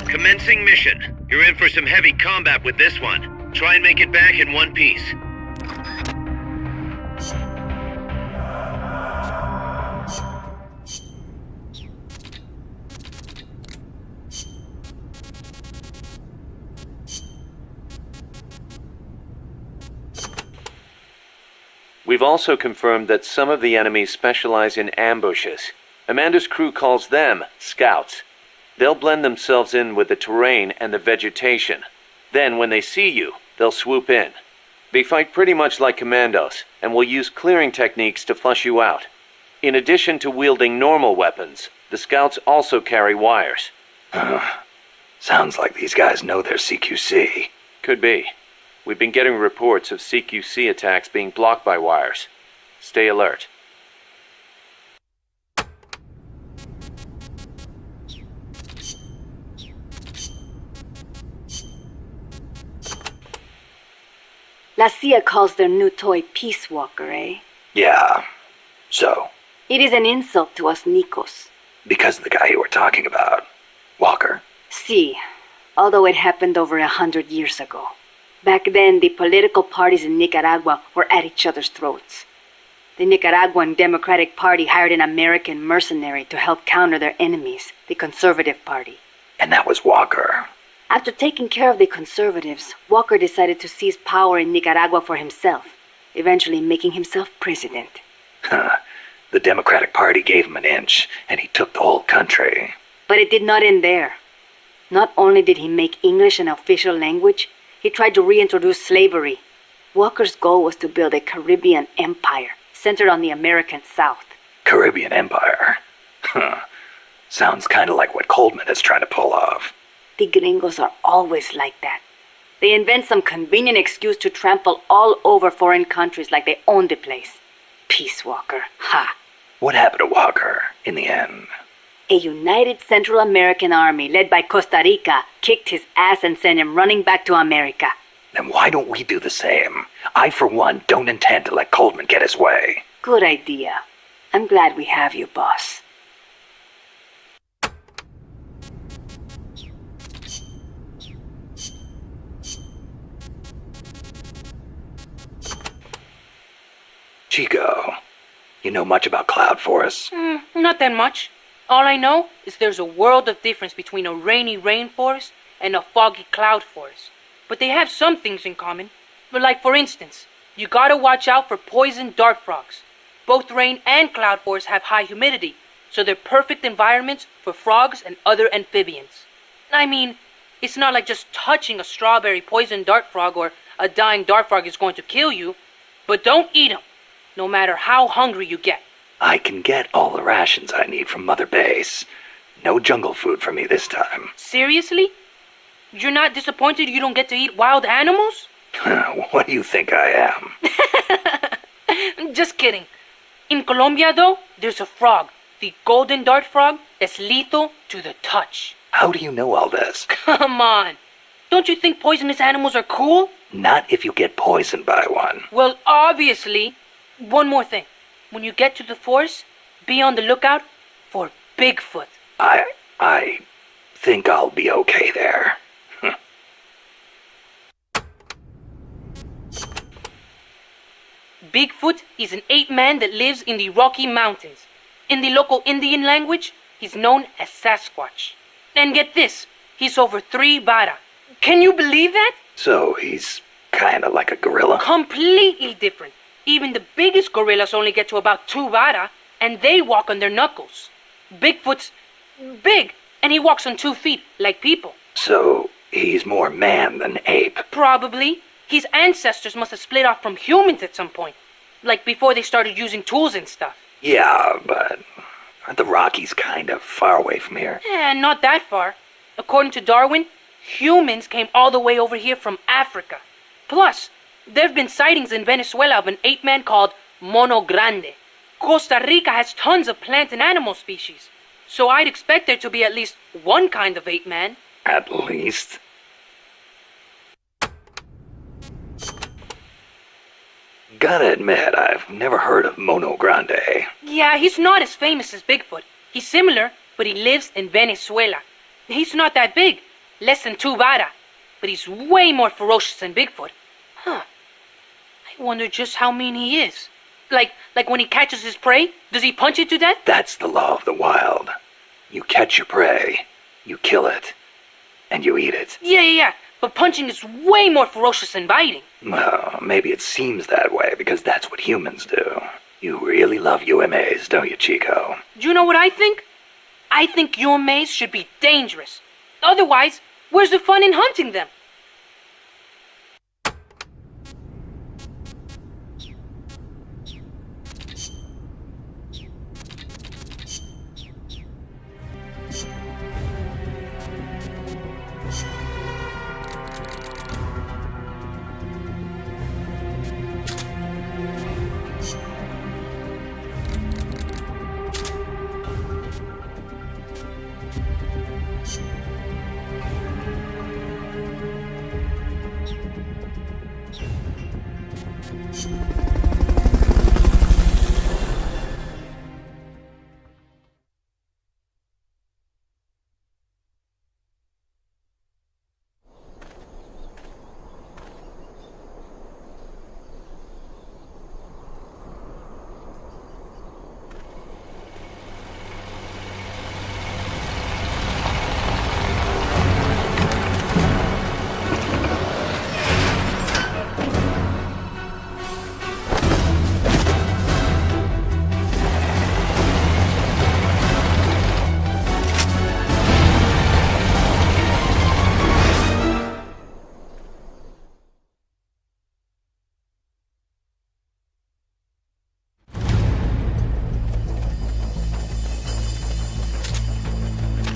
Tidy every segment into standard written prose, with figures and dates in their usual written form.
Commencing mission. You're in for some heavy combat with this one. Try and make it back in one piece. We've also confirmed that some of the enemies specialize in ambushes. Amanda's crew calls them scouts. They'll blend themselves in with the terrain and the vegetation. Then, when they see you, they'll swoop in. They fight pretty much like commandos, and will use clearing techniques to flush you out. In addition to wielding normal weapons, the scouts also carry wires. Sounds like these guys know their CQC. Could be. We've been getting reports of CQC attacks being blocked by wires. Stay alert. La CIA calls their new toy Peace Walker, eh? Yeah. So? It is an insult to us Nicos. Because of the guy you were talking about. Walker? Si. Although it happened over 100 years ago. Back then, the political parties in Nicaragua were at each other's throats. The Nicaraguan Democratic Party hired an American mercenary to help counter their enemies, the Conservative Party. And that was Walker. After taking care of the conservatives, Walker decided to seize power in Nicaragua for himself, eventually making himself president. The Democratic Party gave him an inch, and he took the whole country. But it did not end there. Not only did he make English an official language, he tried to reintroduce slavery. Walker's goal was to build a Caribbean empire, centered on the American South. Caribbean empire? Sounds kind of like what Coldman is trying to pull off. The gringos are always like that. They invent some convenient excuse to trample all over foreign countries like they own the place. Peace Walker, ha! What happened to Walker, in the end? A united Central American army led by Costa Rica kicked his ass and sent him running back to America. Then why don't we do the same? I, for one, don't intend to let Coldman get his way. Good idea. I'm glad we have you, boss. Chico, you know much about cloud forests? Not that much. All I know is there's a world of difference between a rainy rainforest and a foggy cloud forest. But they have some things in common. Like, for instance, you gotta watch out for poison dart frogs. Both rain and cloud forests have high humidity, so they're perfect environments for frogs and other amphibians. I mean, it's not like just touching a strawberry poison dart frog or a dying dart frog is going to kill you, but don't eat them, no matter how hungry you get. I can get all the rations I need from Mother Base. No jungle food for me this time. Seriously? You're not disappointed you don't get to eat wild animals? What do you think I am? Just kidding. In Colombia, though, there's a frog, the golden dart frog, that's lethal to the touch. How do you know all this? Come on. Don't you think poisonous animals are cool? Not if you get poisoned by one. Well, obviously. One more thing. When you get to the forest, be on the lookout for Bigfoot. I think I'll be okay there. Bigfoot is an ape-man that lives in the Rocky Mountains. In the local Indian language, he's known as Sasquatch. And get this, he's over 3 vara. Can you believe that? So he's kinda like a gorilla? Completely different. Even the biggest gorillas only get to about 2 vara, and they walk on their knuckles. Bigfoot's big, and he walks on 2 feet, like people. So he's more man than ape? Probably. His ancestors must have split off from humans at some point. Like before they started using tools and stuff. Yeah, but aren't the Rockies kind of far away from here? Not that far. According to Darwin, humans came all the way over here from Africa. Plus, there have been sightings in Venezuela of an ape-man called Mono Grande. Costa Rica has tons of plant and animal species. So I'd expect there to be at least one kind of ape-man. At least? Gotta admit, I've never heard of Mono Grande. Yeah, he's not as famous as Bigfoot. He's similar, but he lives in Venezuela. He's not that big, less than 2 vara, but he's way more ferocious than Bigfoot. Huh. I wonder just how mean he is. Like when he catches his prey, does he punch it to death? That's the law of the wild. You catch your prey, you kill it, and you eat it. Yeah. But punching is way more ferocious than biting. Well, maybe it seems that way because that's what humans do. You really love UMAs, don't you, Chico? Do you know what I think? I think UMAs should be dangerous. Otherwise, where's the fun in hunting them?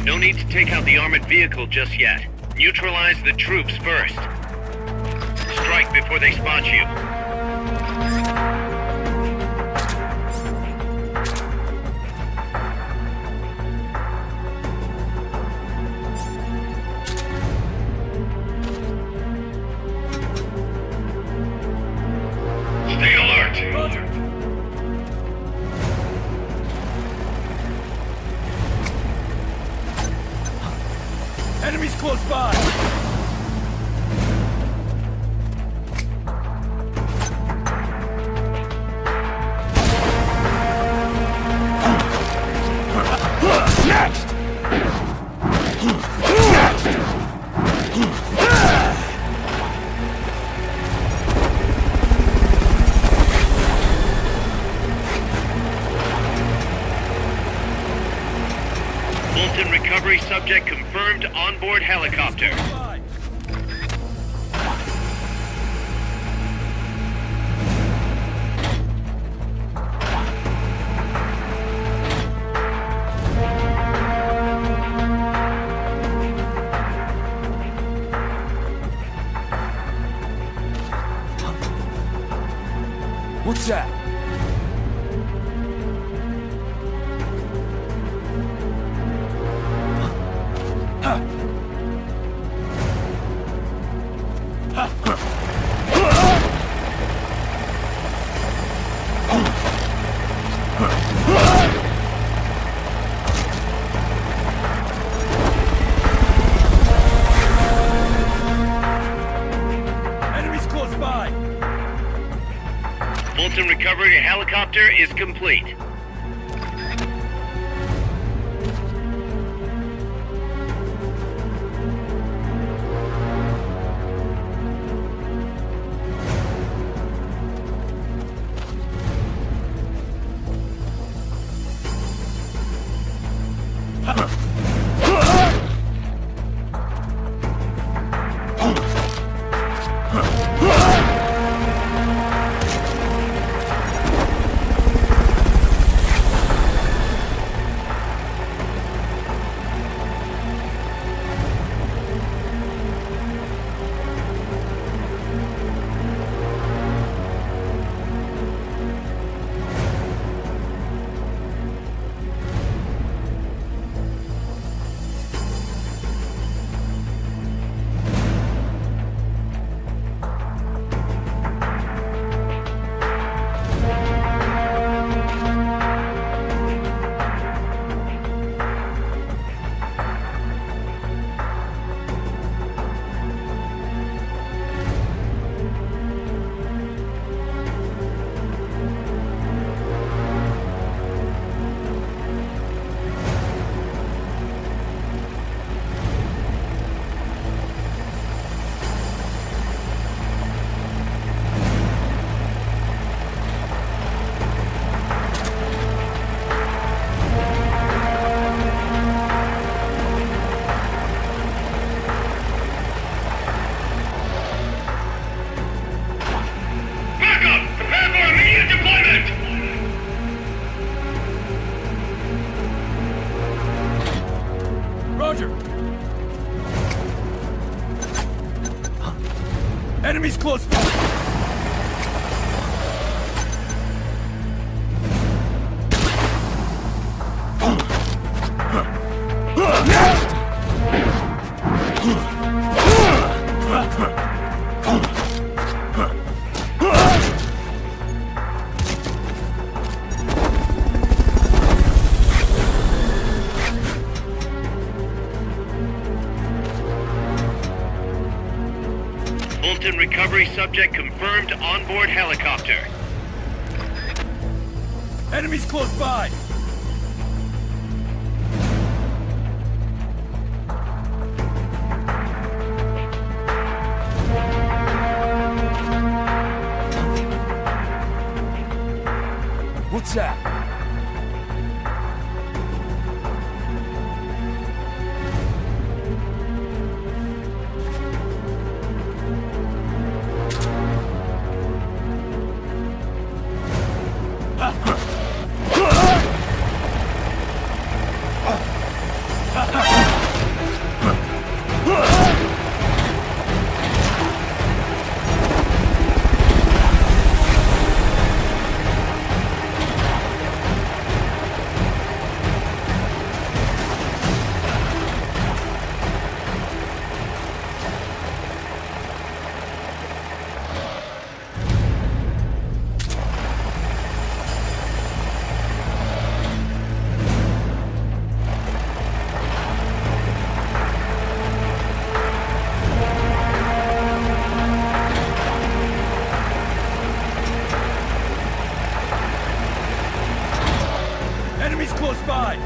No need to take out the armored vehicle just yet. Neutralize the troops first. Strike before they spot you. Stay alert. Roger. Enemies close by! Next! Fulton recovery subject confirmed onboard helicopter. What's that? Enemies close by! Fulton recovery helicopter is complete. Enemies close by! Bolton recovery subject confirmed onboard helicopter. Enemies close by! What's that? Enemies close by!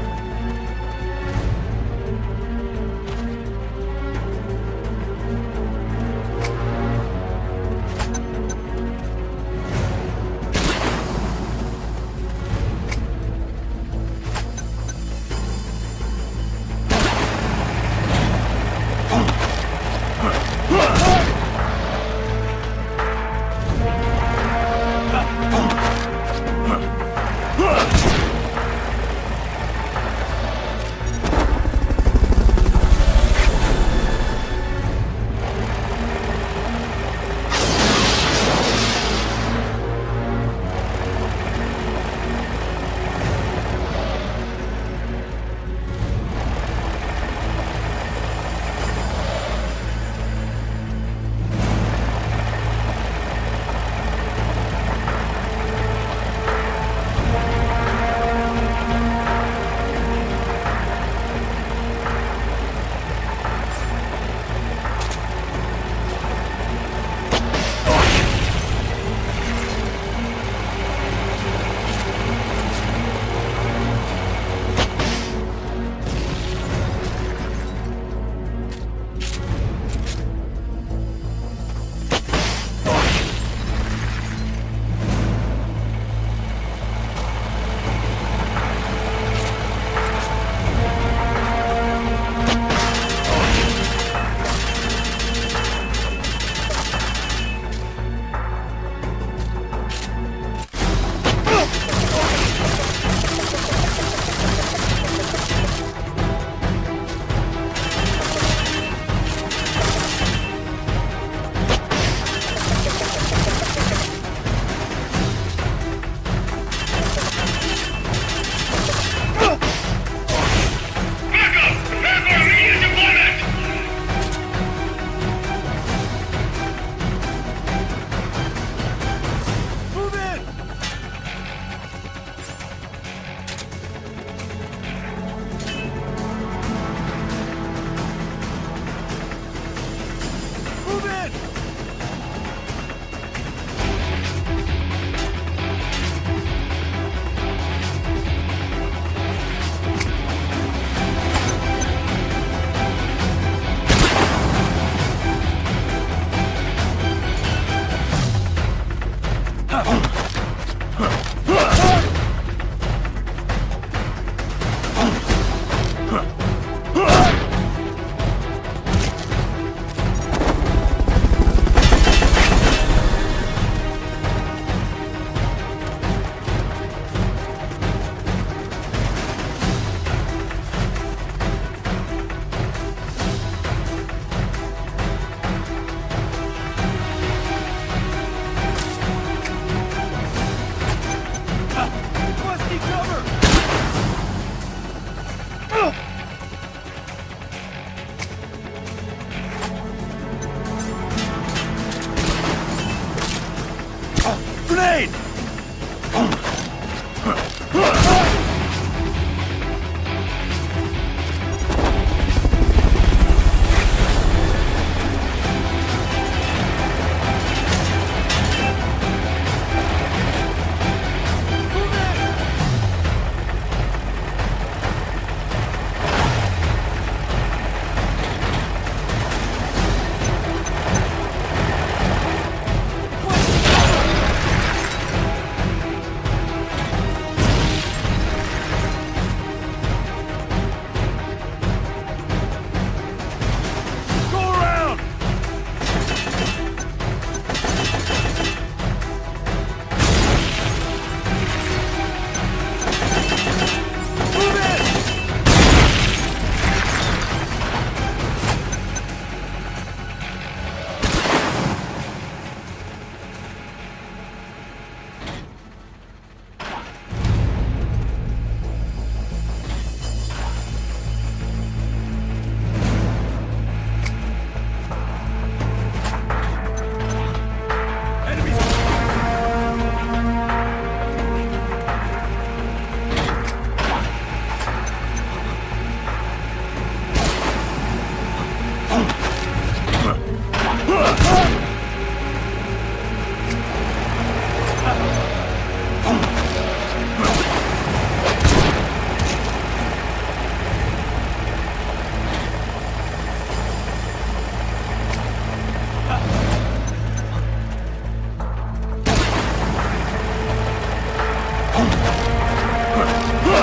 They've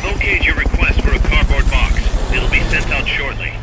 okayed your request for a cardboard box. It'll be sent out shortly.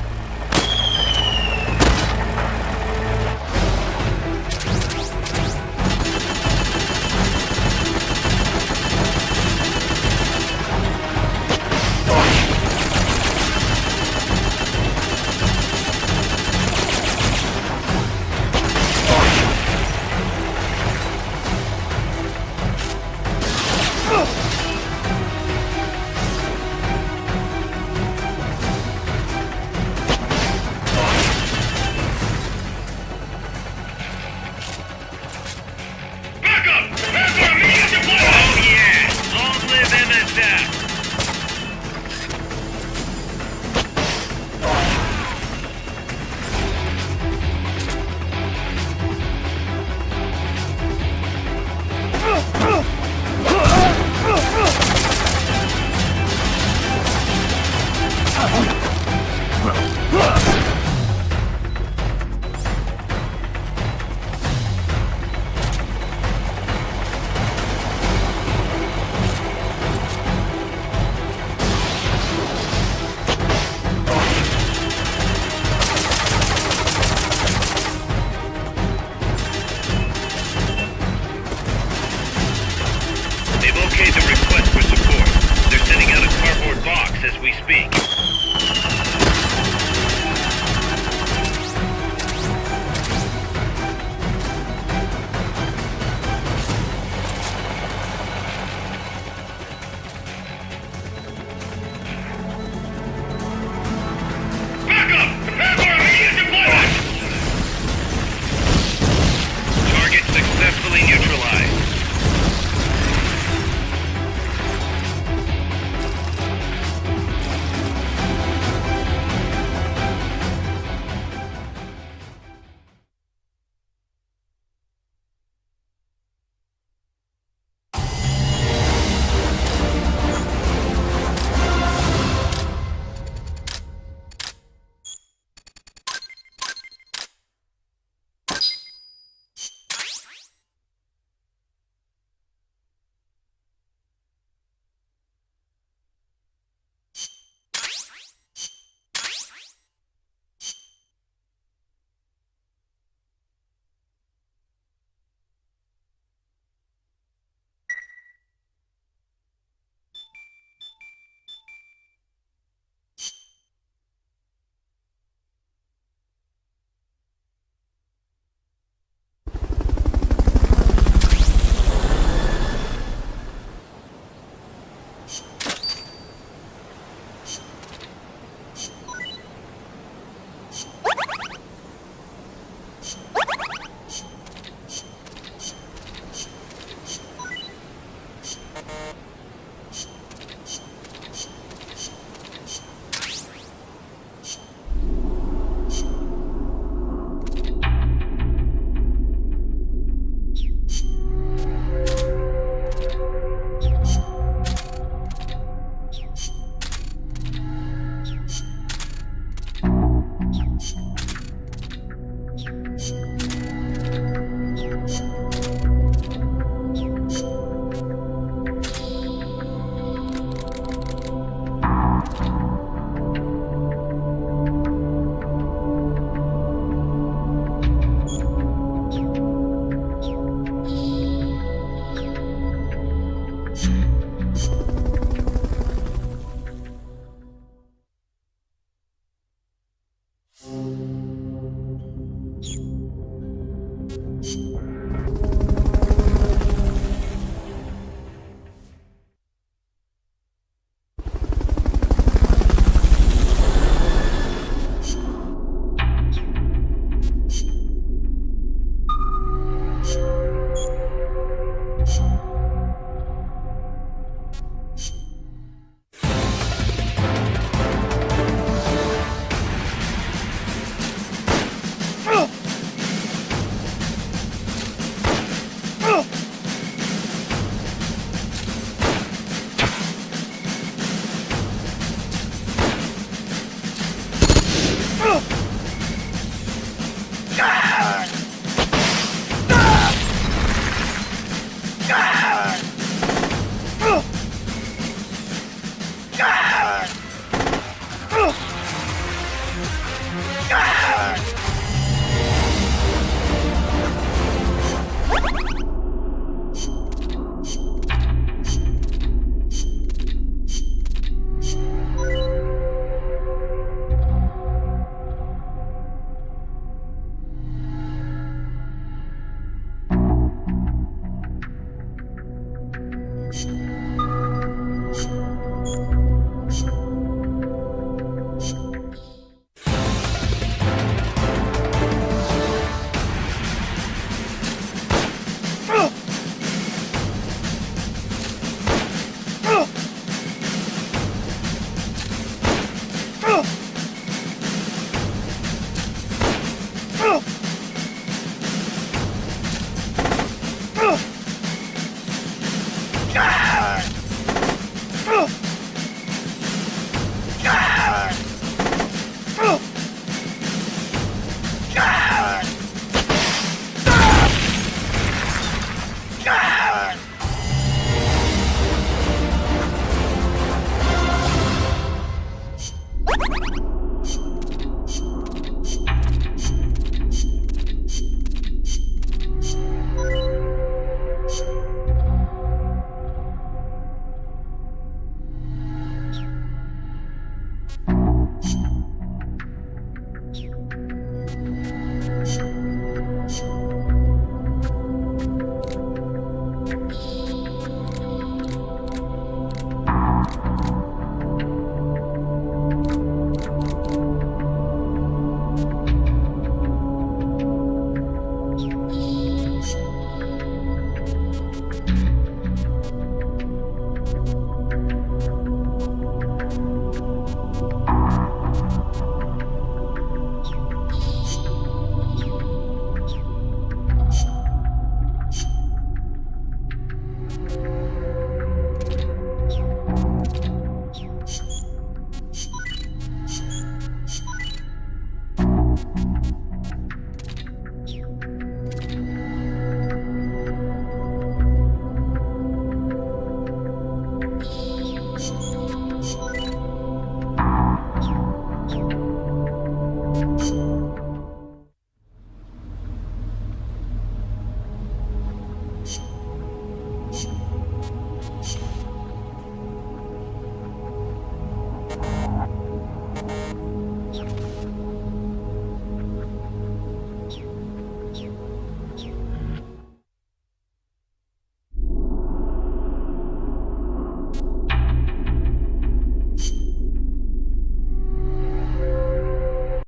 They've okayed the request for support. They're sending out a cardboard box as we speak.